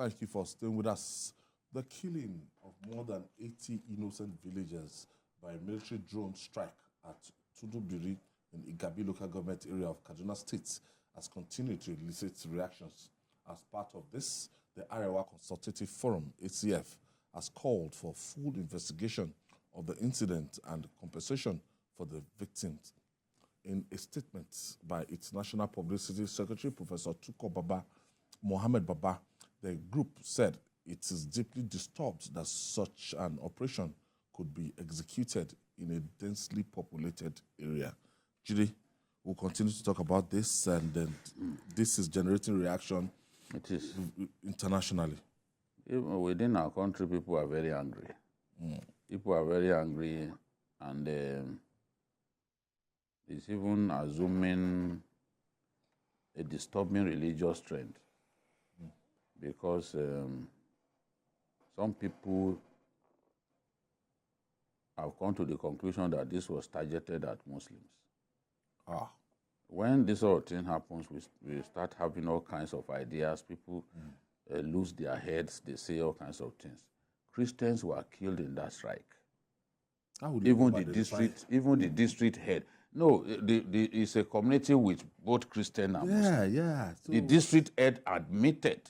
Thank you for staying with us. The killing of more than 80 innocent villagers by a military drone strike at Tudun Biri in Igabi local government area of Kaduna State has continued to elicit reactions. As part of this, the Arewa Consultative Forum, ACF, has called for full investigation of the incident and compensation for the victims. In a statement by its National Publicity Secretary, Professor Tukur Muhammad-Baba, the group said it is deeply disturbed that such an operation could be executed in a densely populated area. Judy, we'll continue to talk about this, and then this is generating reaction. It is. Internationally. Even within our country, people are very angry. People are very angry, and it's even assuming a disturbing religious trend. Because some people have come to the conclusion that this was targeted at Muslims. When this sort of thing happens, we start having all kinds of ideas. People lose their heads. They say all kinds of things. Christians were killed in that strike. Even the district head. No, it's a community with both Christian and Muslim. So the district head admitted.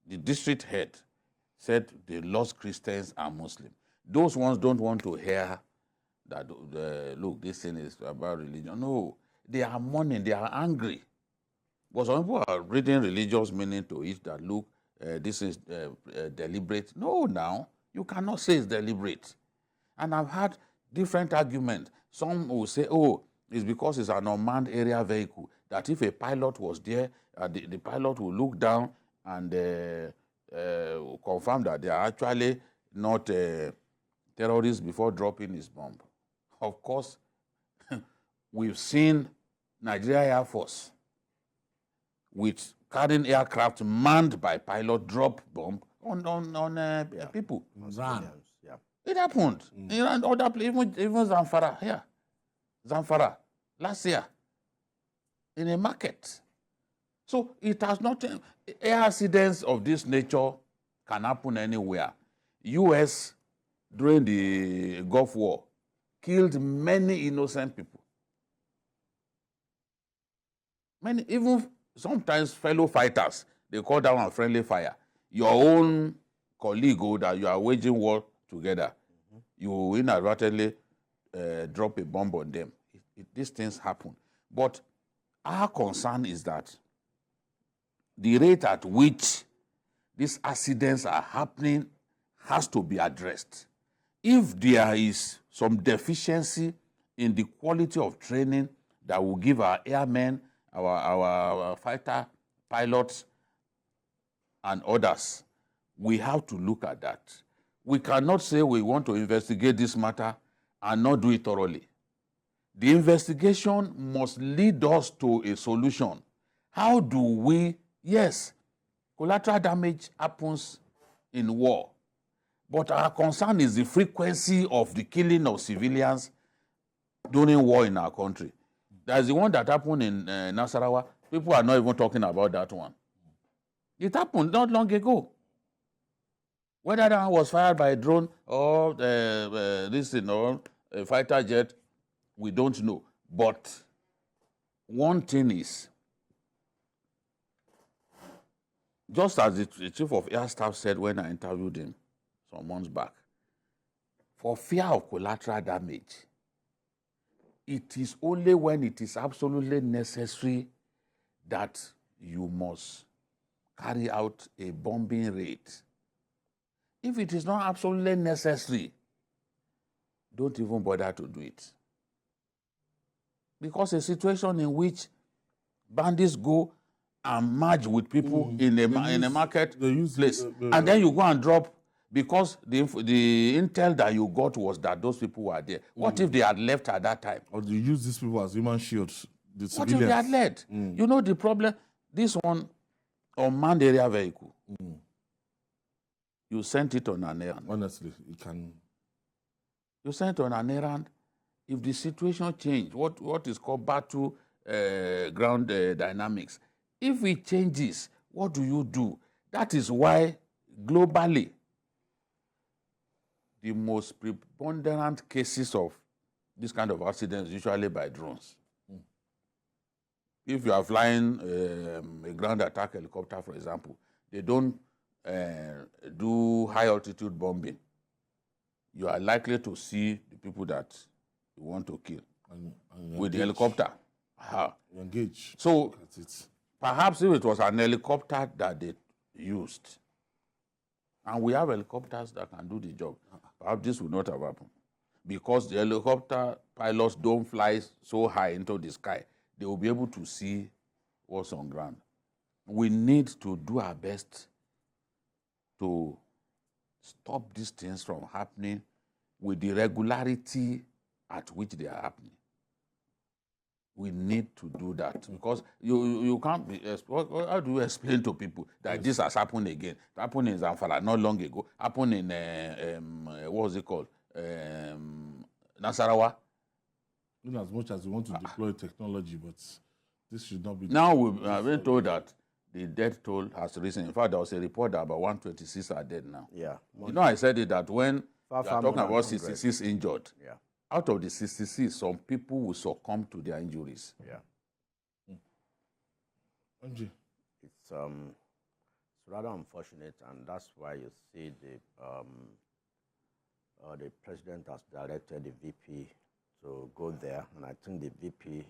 The district head said they lost Christians and Muslims. Those ones don't want to hear that, look, this thing is about religion. No, they are mourning, they are angry. But some people are reading religious meaning to it that, look, this is deliberate. No, now, you cannot say it's deliberate. And I've had different arguments. Some will say, oh, it's because it's an unmanned area vehicle, that if a pilot was there, the pilot will look down and confirm that they are actually not terrorists before dropping his bomb. Of course, we've seen Nigeria Air Force with carrying aircraft manned by pilot drop bomb on people. Yeah. It happened. In other places, even Zamfara here. Zamfara, last year, in a market. So it has not, air accidents of this nature can happen anywhere. U.S. during the Gulf War killed many innocent people. Many, even sometimes fellow fighters, they call that one friendly fire. Your own colleague that you are waging war together, you inadvertently drop a bomb on them. These things happen. But our concern is that the rate at which these accidents are happening has to be addressed. If there is some deficiency in the quality of training that will give our airmen, our fighter pilots, and others, we have to look at that. We cannot say we want to investigate this matter and not do it thoroughly. The investigation must lead us to a solution. How do we, yes, collateral damage happens in war, but our concern is the frequency of the killing of civilians during war in our country. There's the one that happened in Nasarawa. People are not even talking about that one. It happened not long ago. Whether that one was fired by a drone or this thing or a fighter jet, we don't know. But one thing is, just as the chief of air staff said when I interviewed him some months back, for fear of collateral damage, it is only when it is absolutely necessary that you must carry out a bombing raid. If it is not absolutely necessary, don't even bother to do it. Because a situation in which bandits go and merge with people in a marketplace, and then you go and drop, because the intel that you got was that those people were there. What if they had left at that time? Or do you use these people as human shields? What if they had left? You know the problem? This one, unmanned area vehicle, you sent it on an errand. Honestly, it can. You sent it on an errand. If the situation changes, what is called battle ground dynamics, if it changes, what do? That is why, globally, the most preponderant cases of this kind of accidents usually by drones. If you are flying a ground attack helicopter, for example, they don't do high altitude bombing. You are likely to see the people that you want to kill and with the engage. helicopter. You engage. So Look at it. perhaps if it was an helicopter that they used, and we have helicopters that can do the job, perhaps this would not have happened. Because the helicopter pilots don't fly so high into the sky, they will be able to see what's on ground. We need to do our best to stop these things from happening with the regularity at which they are happening. We need to do that because you can't be. How do you explain to people that this has happened again? It happened in Zamfara not long ago. Happened in what was it called? Nasarawa. In as much as we want to deploy technology, but this should not be. Now we have been told that the death toll has risen. In fact, there was a report that about 126 are dead now. Yeah. You know, I said it that when you are far talking more than about 100. 66 injured, Yeah. out of the 66, some people will succumb to their injuries. Yeah. Angie, It's rather unfortunate, and that's why you see the president has directed the VP to go there, and I think the VP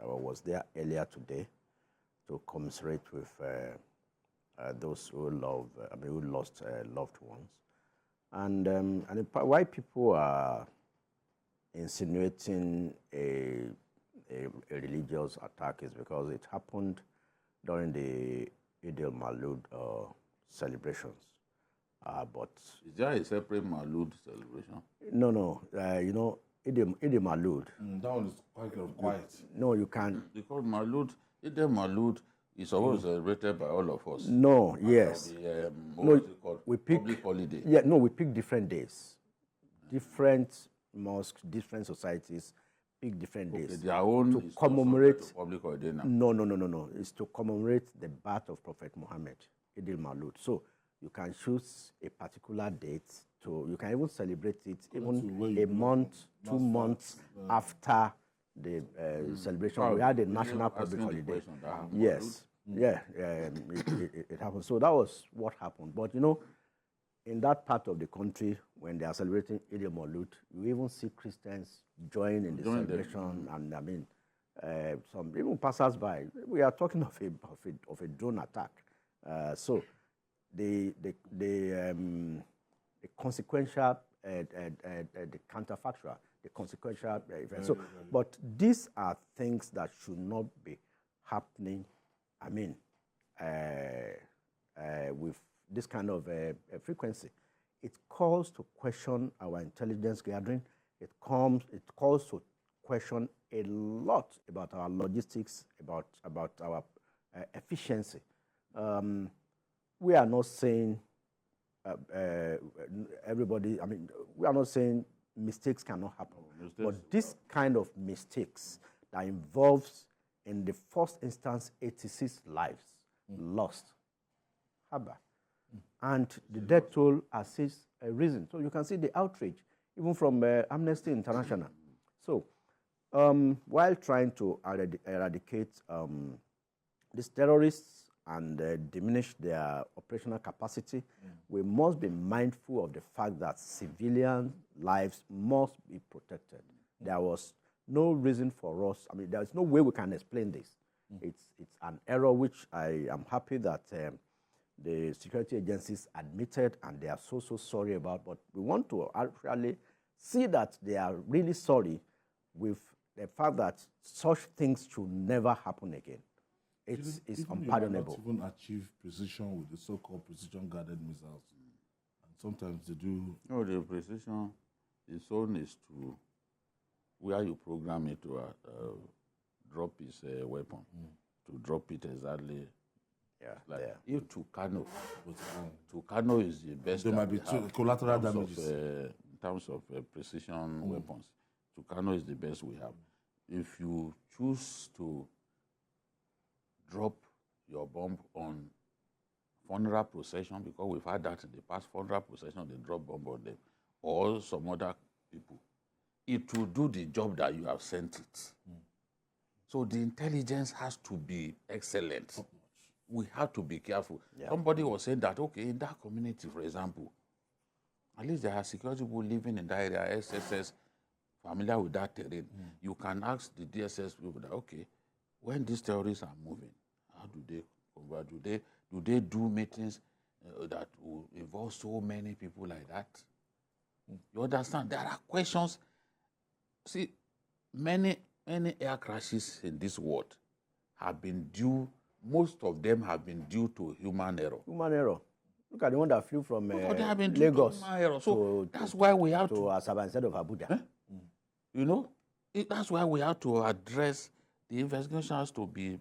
was there earlier today to commiserate with those who who lost loved ones, and why people are insinuating a religious attack is because it happened during the Eid al-Maulud celebrations. But Is there a separate Maulud celebration? no, you know, Eid al-Maulud. that one is quite quiet. No, you can't. Because Maulud, Eid al-Maulud is always celebrated by all of us. No, yes. What is it called? We pick Public holiday. Yeah, no, we pick different days. Different mosques, different societies pick different days. Their own to is not commemorate. subject to public holiday now. No. It's to commemorate the birth of Prophet Muhammad, Eid al-Maulud. So you can choose a particular date you can even celebrate it even a month, 2 months after the celebration. We had a national public holiday. Yes, it happened. So that was what happened. But you know, in that part of the country, when they are celebrating Eid al-Maulud, you even see Christians join in the celebration, and I mean, some even passers-by. We are talking of a drone attack. So the consequential, the counterfactual, the consequential event. So, but these are things that should not be happening. I mean, with this kind of frequency, it calls to question our intelligence gathering. It calls to question a lot about our logistics, about our efficiency. We are not saying everybody. I mean, we are not saying mistakes cannot happen, but this kind of mistakes that involves, in the first instance, 86 lives lost. Haba. And the death toll has risen. So you can see the outrage, even from Amnesty International. So while trying to eradicate these terrorists and diminish their operational capacity, we must be mindful of the fact that civilian lives must be protected. There was no reason for us. I mean, there is no way we can explain this. It's an error which I am happy that the security agencies admitted, and they are so sorry about. But we want to actually see that they are really sorry with the fact that such things should never happen again. It's unpardonable. You cannot even achieve precision with the so-called precision-guided missiles. And sometimes they do. No, the precision, the zone is to where you program it to drop his weapon, to drop it exactly. If Tucano is the best. There might be collateral damages. In terms of precision weapons, Tucano is the best we have. If you choose to drop your bomb on funeral procession, because we've had that in the past, funeral procession, they drop bomb on them, or some other people, it will do the job that you have sent it. So the intelligence has to be excellent. We have to be careful. Yeah. Somebody was saying that, okay, in that community, for example, at least there are security people living in that area, SSS, familiar with that terrain. You can ask the DSS people that, okay, when these terrorists are moving, how do they convert? Do they do meetings that will involve so many people like that? You understand? There are questions. See, many air crashes in this world have been due, most of them have been due to human error. Human error. Look at the one that flew from Lagos. So that's why we have to Asaba instead of Abuja. You know, that's why we have to address, the investigation has to be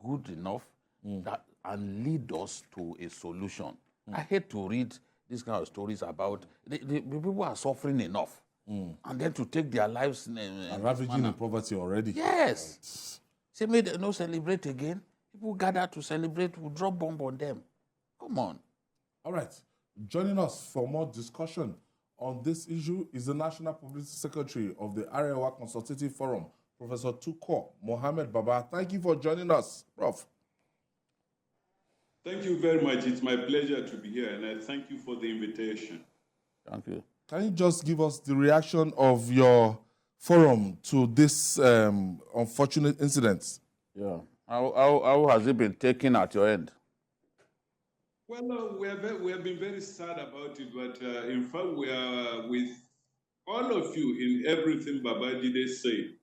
good enough that and lead us to a solution. I hate to read these kind of stories about the people are suffering enough, and then to take their lives and ravaging in poverty already. Yes. Right. Say, may they not celebrate again. People gather to celebrate, will drop bomb on them. Come on. All right. Joining us for more discussion on this issue is the National Publicity Secretary of the Arewa Consultative Forum, Professor Tukur Muhammad-Baba. Thank you for joining us, Prof. Thank you very much. It's my pleasure to be here, and I thank you for the invitation. Thank you. Can you just give us the reaction of your forum to this unfortunate incident? Yeah. How has it been taken at your end? Well, we have been very sad about it, but in fact, we are with all of you in everything Babajide said.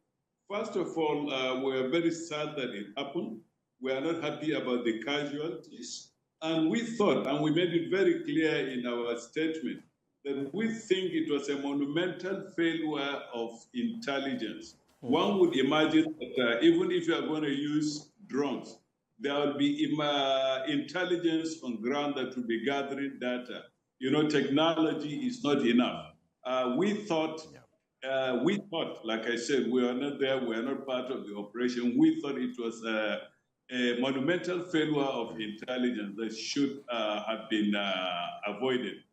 First of all, we are very sad that it happened. We are not happy about the casualties. And we thought, and we made it very clear in our statement, that we think it was a monumental failure of intelligence. One would imagine that even if you are going to use drones, there will be intelligence on ground that will be gathering data. You know, technology is not enough. We thought, like I said, we are not there, we are not part of the operation. We thought it was a monumental failure of intelligence that should have been avoided.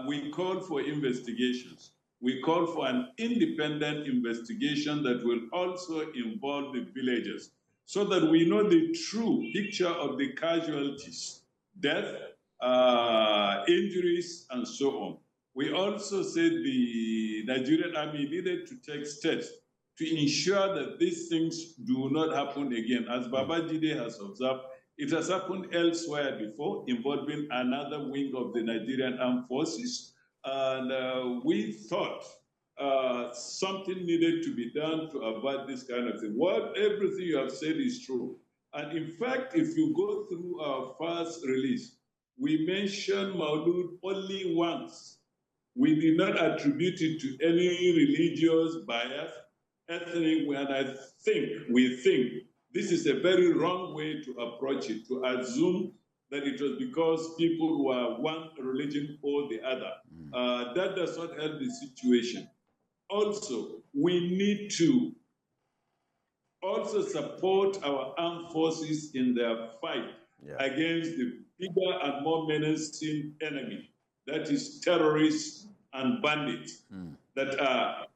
We called for investigations. We called for an independent investigation that will also involve the villagers, so that we know the true picture of the casualties, death, injuries, and so on. We also said the Nigerian Army needed to take steps to ensure that these things do not happen again. As Babajide has observed, it has happened elsewhere before, involving another wing of the Nigerian Armed Forces. And we thought something needed to be done to avoid this kind of thing. Everything you have said is true. And in fact, if you go through our first release, we mentioned Maulud only once. We did not attribute it to any religious bias, ethnic, and we think this is a very wrong way to approach it, to assume that it was because people who are one religion or the other. That does not help the situation. Also, we need to also support our armed forces in their fight against the bigger and more menacing enemy, that is terrorists and bandits that are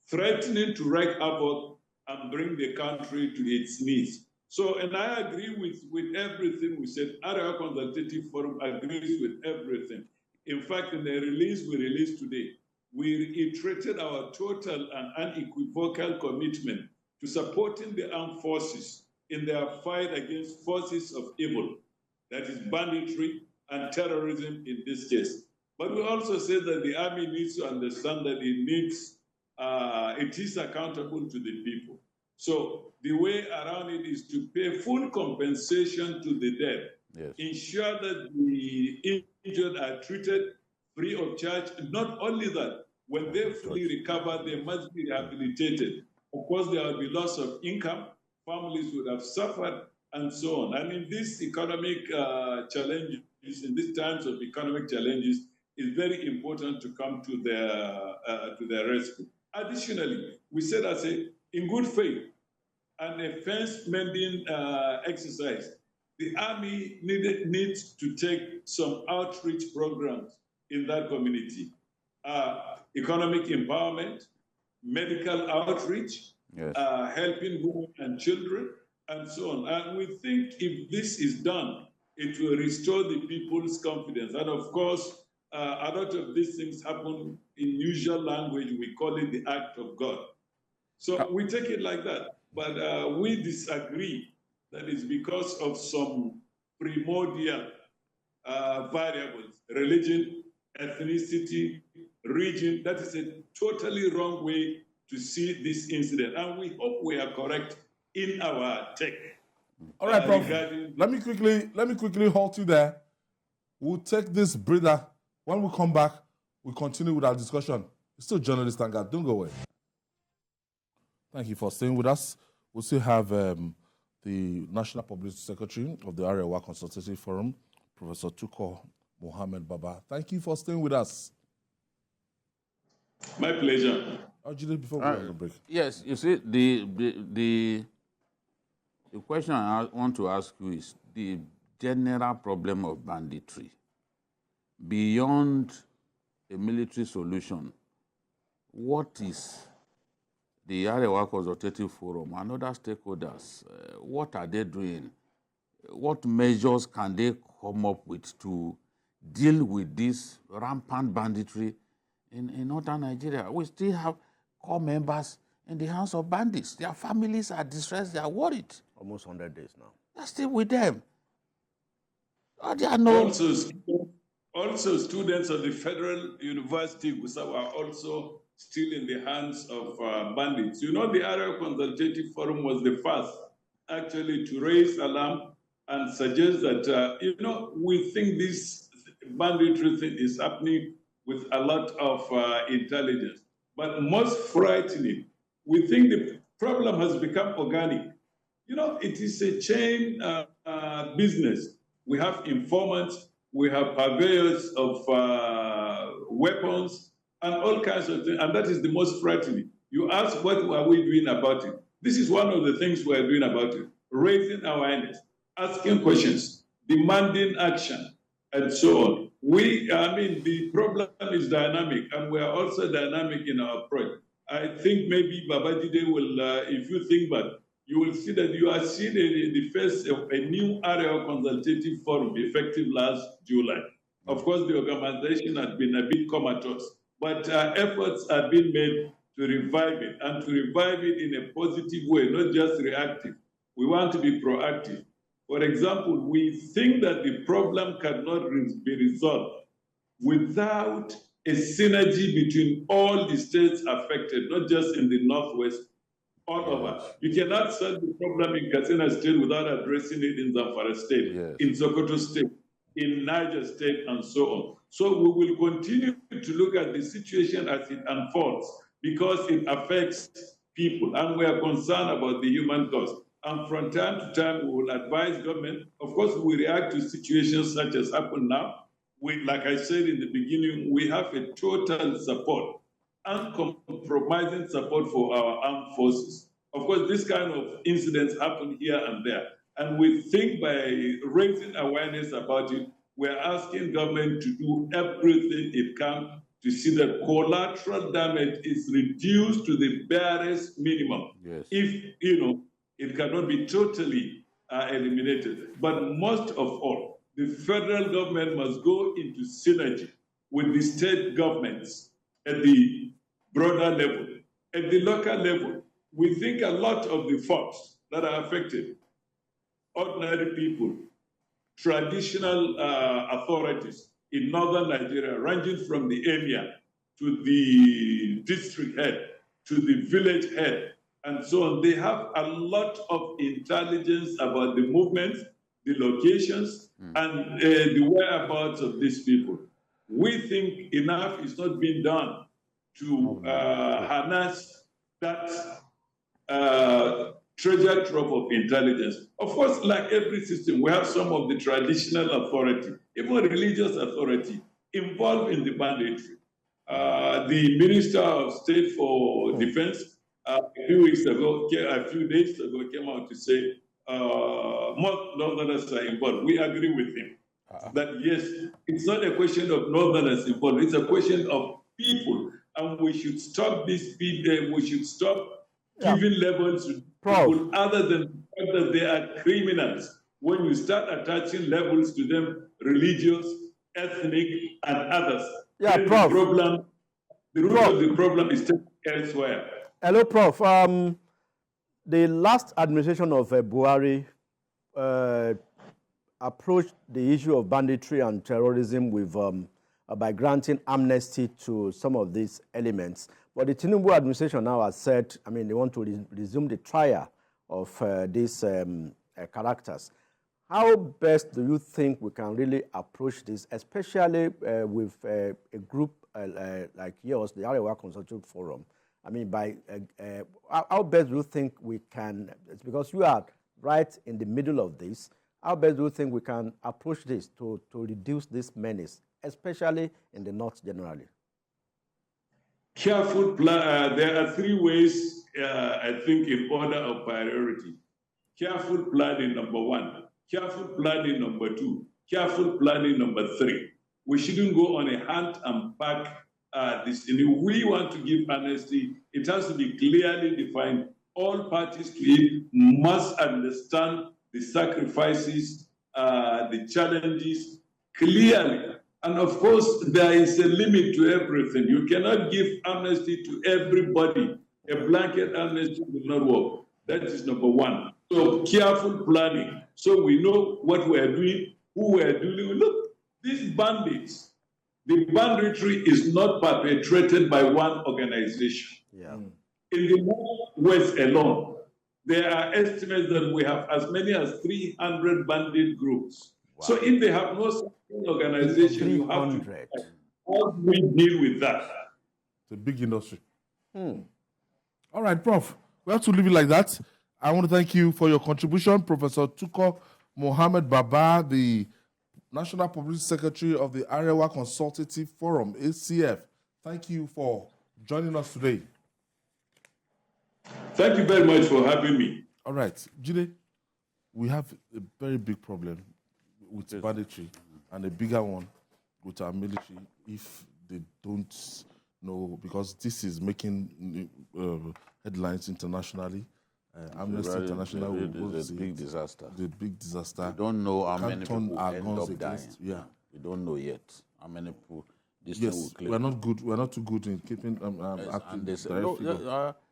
threatening to wreak havoc and bring the country to its knees. So, and I agree with everything we said. Arewa Consultative Forum agrees with everything. In fact, in the release we released today, we reiterated our total and unequivocal commitment to supporting the armed forces in their fight against forces of evil, that is banditry and terrorism in this case. But we also said that the army needs to understand that it is accountable to the people. So the way around it is to pay full compensation to the dead, ensure that the injured are treated free of charge. Not only that, when they fully recover, they must be rehabilitated. Of course, there will be loss of income, families would have suffered, and so on. And in these economic challenges, in these times of economic challenges, it's very important to come to their rescue. Additionally, we said in good faith, and a fence mending exercise, the army needs to take some outreach programs in that community. Economic empowerment, medical outreach, Yes. helping women and children, and so on. And we think if this is done, it will restore the people's confidence. And of course, a lot of these things happen in usual language. We call it the act of God. So we take it like that. But we disagree that it's because of some primordial variables, religion, ethnicity, region. That is a totally wrong way to see this incident. And we hope we are correct in our take. All right, Prof. Let me quickly halt you there. We'll take this breather. When we come back, we'll continue with our discussion. It's still Journalist Vanguard. Don't go away. Thank you for staying with us. We'll still have the National Publicity Secretary of the Arewa Consultative Forum, Professor Tukur Muhammad-Baba. Thank you for staying with us. My pleasure. Before we go on the break. Yes, you see, the question I want to ask you is the general problem of banditry. Beyond a military solution, what is the Arewa Consultative Forum and other stakeholders, what are they doing? What measures can they come up with to deal with this rampant banditry in northern Nigeria? We still have core members in the hands of bandits. Their families are distressed, they are worried. Almost 100 days now. They're still with them. Oh, they are no... Also, students of the Federal University Gusau are also still in the hands of bandits. You know, the Arewa Consultative Forum was the first actually to raise alarm and suggest that, we think this banditry thing is happening with a lot of intelligence. But most frightening, we think the problem has become organic. It is a chain business. We have informants, we have purveyors of weapons, and all kinds of things, and that is the most frightening. You ask, what are we doing about it? This is one of the things we are doing about it, raising awareness, asking questions, demanding action, and so on. The problem is dynamic, and we are also dynamic in our approach. I think maybe Babajide will, if you think back, you will see that you are seeing the face of a new Arewa Consultative Forum effective last July. Of course, the organization had been a bit comatose, but efforts are being made to revive it, and to revive it in a positive way, not just reactive. We want to be proactive. For example, we think that the problem cannot be resolved without a synergy between all the states affected, not just in the Northwest, all over. You cannot solve the problem in Katsina State without addressing it in Zamfara State, in Sokoto State, in Niger State, and so on. So we will continue to look at the situation as it unfolds because it affects people, and we are concerned about the human cost. And from time to time, we will advise government. Of course, we react to situations such as happen now. Like I said in the beginning, we have a total support, uncompromising support for our armed forces. Of course, this kind of incidents happen here and there. And we think by raising awareness about it, we're asking government to do everything it can to see that collateral damage is reduced to the barest minimum. Yes. If, it cannot be totally eliminated. But most of all, the federal government must go into synergy with the state governments at the broader level. At the local level, we think a lot of the folks that are affected, ordinary people, traditional authorities in northern Nigeria, ranging from the emir to the district head, to the village head, and so on, they have a lot of intelligence about the movements, the locations, and the whereabouts of these people. We think enough is not being done to harness that treasure trove of intelligence. Of course, like every system, we have some of the traditional authority, even religious authority, involved in the banditry. The Minister of State for Defense, a few days ago, came out to say most Northerners are involved. We agree with him that yes, it's not a question of Northerners involved, it's a question of people, and we should stop this people, we should stop giving labels to people other than the fact that they are criminals. When you start attaching labels to them, religious, ethnic, and others, yeah, then Prof. The root of the problem is taken elsewhere. Hello, Prof. The last administration of Buhari approached the issue of banditry and terrorism with by granting amnesty to some of these elements. But the Tinubu administration now has said, I mean, they want to resume the trial of these characters. How best do you think we can really approach this, especially with a group like yours, the Arewa Consultative Forum? I mean, how best do you think we can, it's because you are right in the middle of this, how best do you think we can approach this to reduce this menace, especially in the North generally? Careful plan. There are three ways, I think, in order of priority. Careful planning, number one. Careful planning, number two. Careful planning, number three. We shouldn't go on a hunt and pack this. And if we want to give amnesty, it has to be clearly defined. All parties to it must understand the sacrifices, the challenges clearly. And of course, there is a limit to everything. You cannot give amnesty to everybody. A blanket amnesty will not work. That is number one. So careful planning. So we know what we are doing, who we are doing. Look, these bandits, the banditry is not perpetrated by one organization. Yeah. In the Northwest alone, there are estimates that we have as many as 300 bandit groups. Wow. So if they have no such organization, you have to, how do we deal with that? It's a big industry. All right, Prof. We have to leave it like that. I want to thank you for your contribution, Professor Tukur Muhammad-Baba, the National Publicity Secretary of the Arewa Consultative Forum, ACF. Thank you for joining us today. Thank you very much for having me. All right, Jide, we have a very big problem with banditry and a bigger one with our military if they don't know, because this is making headlines internationally. Amnesty International is a big disaster. The big disaster. We don't know how many people are end up dying. Yeah, we don't know yet how many people this yes, thing will claim. We're not good. We're not too good in keeping and they say,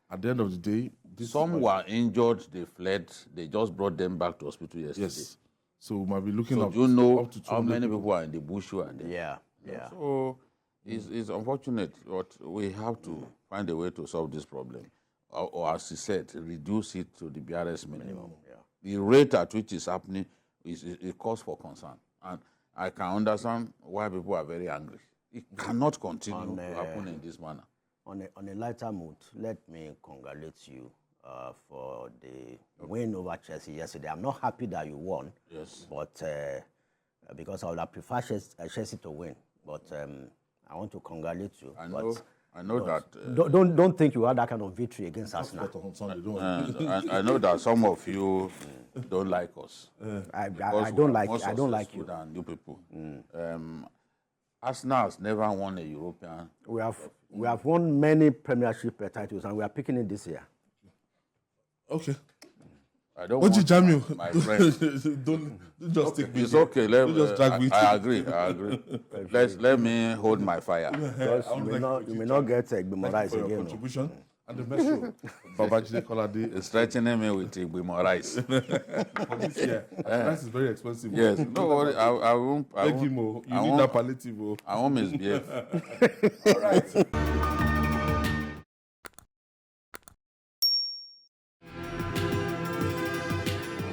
at the end of the day, some were injured. They fled. They just brought them back to hospital yesterday. Yes. So we might be looking so up. Do you know up to how many people are in the bush who are there? Yeah, yeah. So it's unfortunate, but we have to find a way to solve this problem. Or as he said, reduce it to the BRS minimum. Yeah. The rate at which it's happening is a cause for concern. And I can understand why people are very angry. It cannot continue to happen in this manner. On a lighter mood, let me congratulate you for the win over Chelsea yesterday. I'm not happy that you won, but because I would have preferred Chelsea to win. But I want to congratulate you. I know that. Don't think you had that kind of victory against Arsenal. I know that some of you don't like us. I don't like you. Than you people. Arsenal has never won a European. We have won many Premiership titles, and we are picking it this year. Okay. I don't want Jamil, my friend. don't just take me. It's okay. Just drag me. I agree. Let me hold my fire. You may not get Igabi rice again. Your contribution and the metro. Babajide Kolade is threatening me with Igabi rice. For this year, rice is very expensive. Yes. No worry. I won't. You need that palliative. I won't misbehave. All right.